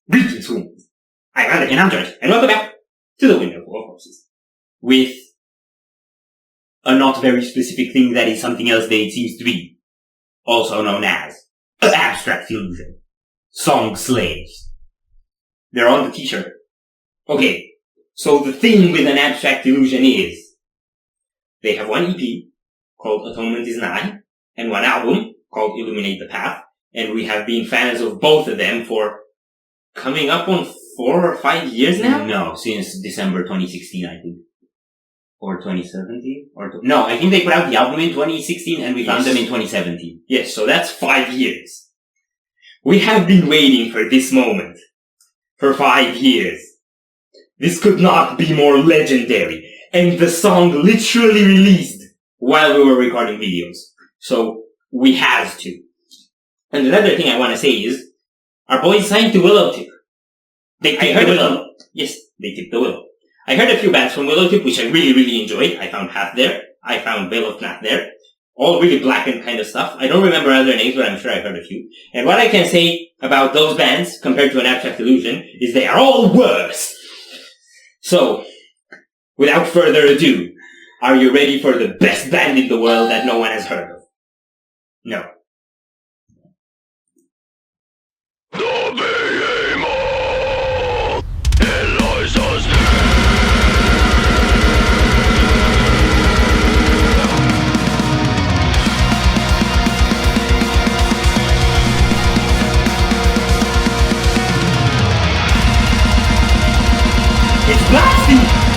Greetings, humans. I'm Alec and I'm George, and welcome back to the Windmill of Horses. With a not very specific thing that is something else that it seems to be, also known as an abstract illusion. Song slaves. They're on the t-shirt. Okay, so the thing with an abstract illusion is, they have one EP called Atonement is Nigh, and one album called Illuminate the Path, and we have been fans of both of them for coming up on 4 or 5 years now? No, since December 2016, I think. Or 2017? No, I think they put out the album in 2016 and we found them in 2017. Yes, so that's 5 years. We have been waiting for this moment for 5 years. This could not be more legendary. And the song literally released while we were recording videos. So we had to. And another thing I want to say is, our boys signed to Willowtip. They tipped the Willow. Yes, they tipped the Willow. I heard a few bands from Willowtip, which I really, really enjoyed. I found Half there. I found Veil of Flat there. All really blackened kind of stuff. I don't remember other names, but I'm sure I heard a few. And what I can say about those bands, compared to an Abstract Illusion, is they are all worse. So, without further ado, are you ready for the best band in the world that no one has heard of? No. It's blasphemy!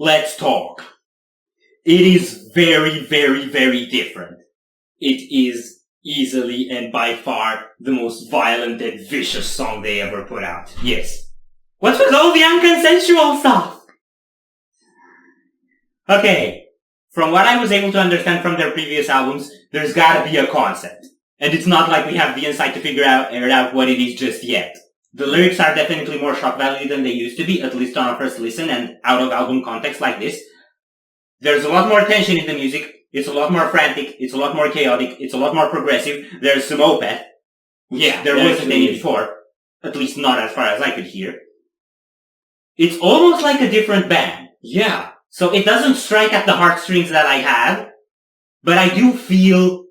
let's talk. It is very, very, very different. It is easily and by far the most violent and vicious song they ever put out. Yes. What's with all the unconsensual stuff? Okay. From what I was able to understand from their previous albums, there's gotta be a concept. And it's not like we have the insight to figure out what it is just yet. The lyrics are definitely more shock value than they used to be, at least on a first listen and out of album context like this. There's a lot more tension in the music. It's a lot more frantic. It's a lot more chaotic. It's a lot more progressive. There's some opeth. Yeah, there wasn't any before. At least not as far as I could hear. It's almost like a different band. Yeah. So it doesn't strike at the heartstrings that I have, but I do feel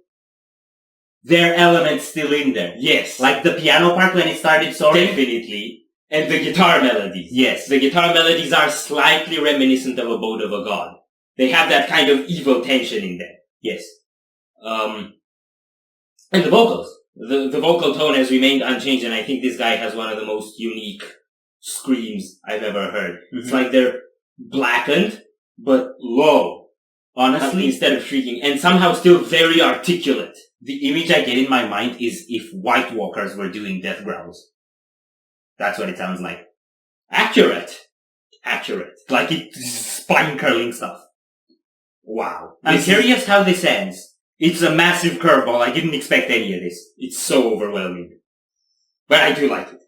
their elements still in there. Yes. Like the piano part when it started soaring. Definitely. And the guitar melodies. Yes. The guitar melodies are slightly reminiscent of Abode of a God. They have that kind of evil tension in them. Yes. And the vocals. The vocal tone has remained unchanged, and I think this guy has one of the most unique screams I've ever heard. Mm-hmm. It's like they're blackened, but low. Honestly, instead of shrieking, and somehow still very articulate. The image I get in my mind is if White Walkers were doing death growls. That's what it sounds like. Accurate. Like it's spine-curling stuff. Wow. I'm curious how this ends. It's a massive curveball. I didn't expect any of this. It's so overwhelming. But I do like it.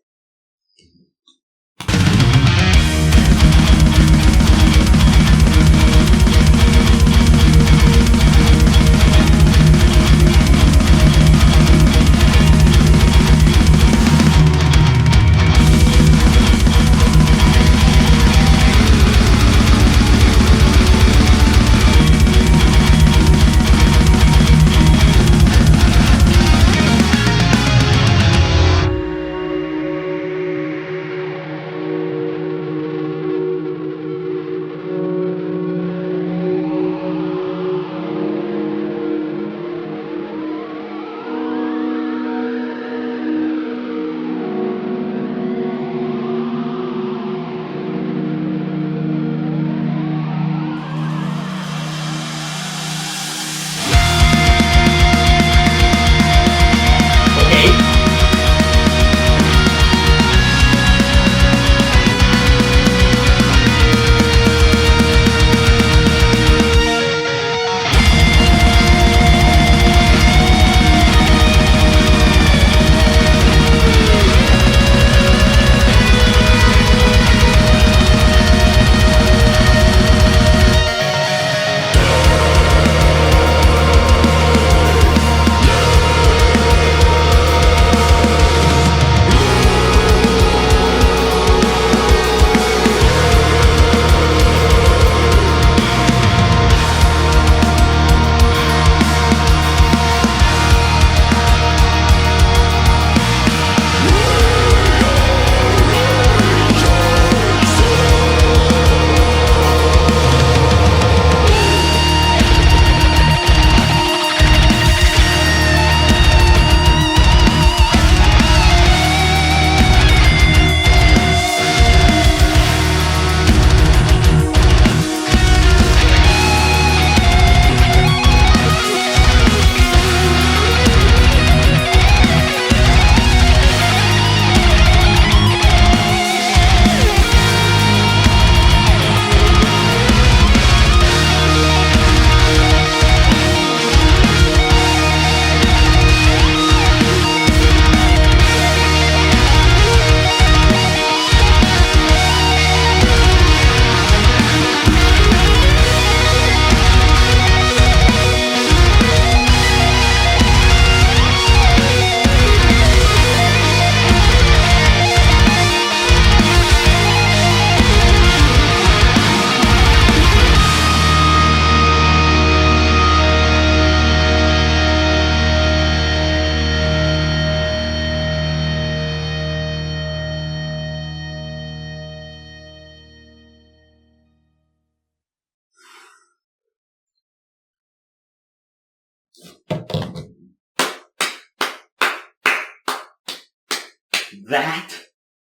That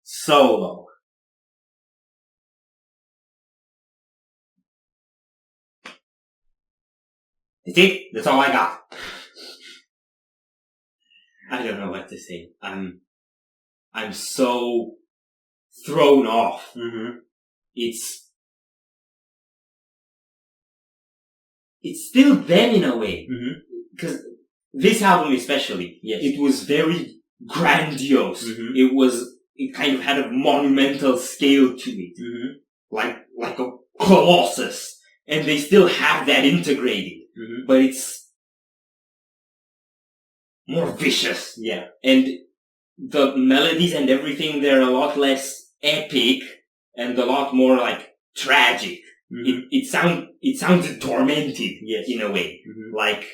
solo That's it. That's all I got. I don't know what to say. I'm so thrown off. Mm-hmm. It's still them in a way. Mm-hmm. Because this album especially, Yes. it was very grandiose. Mm-hmm. It kind of had a monumental scale to it. Mm-hmm. Like a colossus. And they still have that integrated. Mm-hmm. But it's more vicious. Yeah. And the melodies and everything, they're a lot less epic and a lot more like tragic. Mm-hmm. It sounded tormented. Yes. In a way. Mm-hmm. Like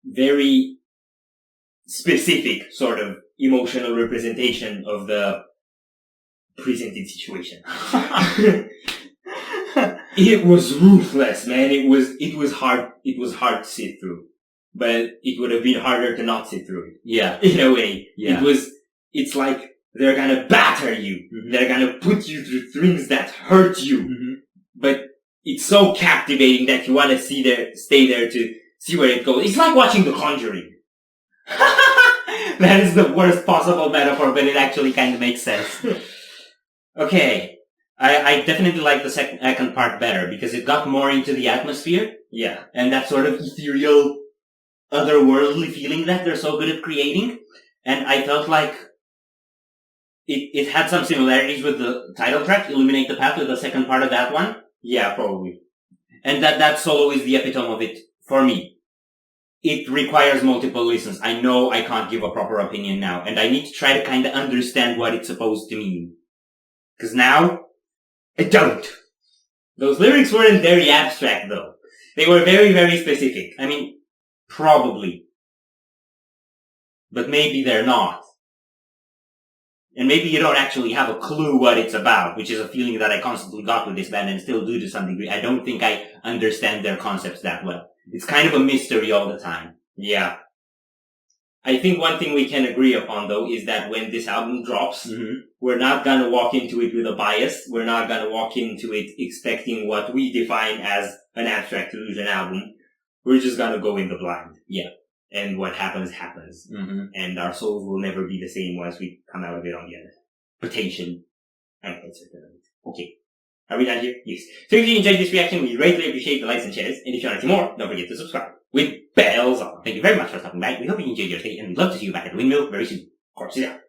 very specific sort of emotional representation of the presented situation. It was ruthless, man. It was hard to sit through. But it would have been harder to not sit through it. Yeah. In a way. Yeah. It's like they're gonna batter you. Mm-hmm. They're gonna put you through things that hurt you. Mm-hmm. But it's so captivating that you wanna stay there to see where it goes. It's like watching The Conjuring. That is the worst possible metaphor, but it actually kind of makes sense. Okay. I definitely like the second part better because it got more into the atmosphere. Yeah. And that sort of ethereal, otherworldly feeling that they're so good at creating. And I felt like it had some similarities with the title track, Illuminate the Path, with the second part of that one. Yeah, probably. And that solo is the epitome of it for me. It requires multiple listens. I know I can't give a proper opinion now, and I need to try to kind of understand what it's supposed to mean. Because now, I don't. Those lyrics weren't very abstract, though. They were very, very specific. I mean, probably. But maybe they're not. And maybe you don't actually have a clue what it's about, which is a feeling that I constantly got with this band and still do to some degree. I don't think I understand their concepts that well. It's kind of a mystery all the time. Yeah. I think one thing we can agree upon, though, is that when this album drops, we're not gonna walk into it with a bias. We're not gonna walk into it expecting what we define as an abstract illusion album. We're just gonna go in the blind. Yeah. And what happens, happens. Mm-hmm. And our souls will never be the same once we come out of it on the other. Potential. I'm quite certain of it. Okay. Are we done here? Yes. So if you enjoyed this reaction, we greatly appreciate the likes and shares. And if you want to see more, don't forget to subscribe. With bells on. Thank you very much for stopping by. We hope you enjoyed your stay and we'd love to see you back at Windmill very soon. Corpse is out.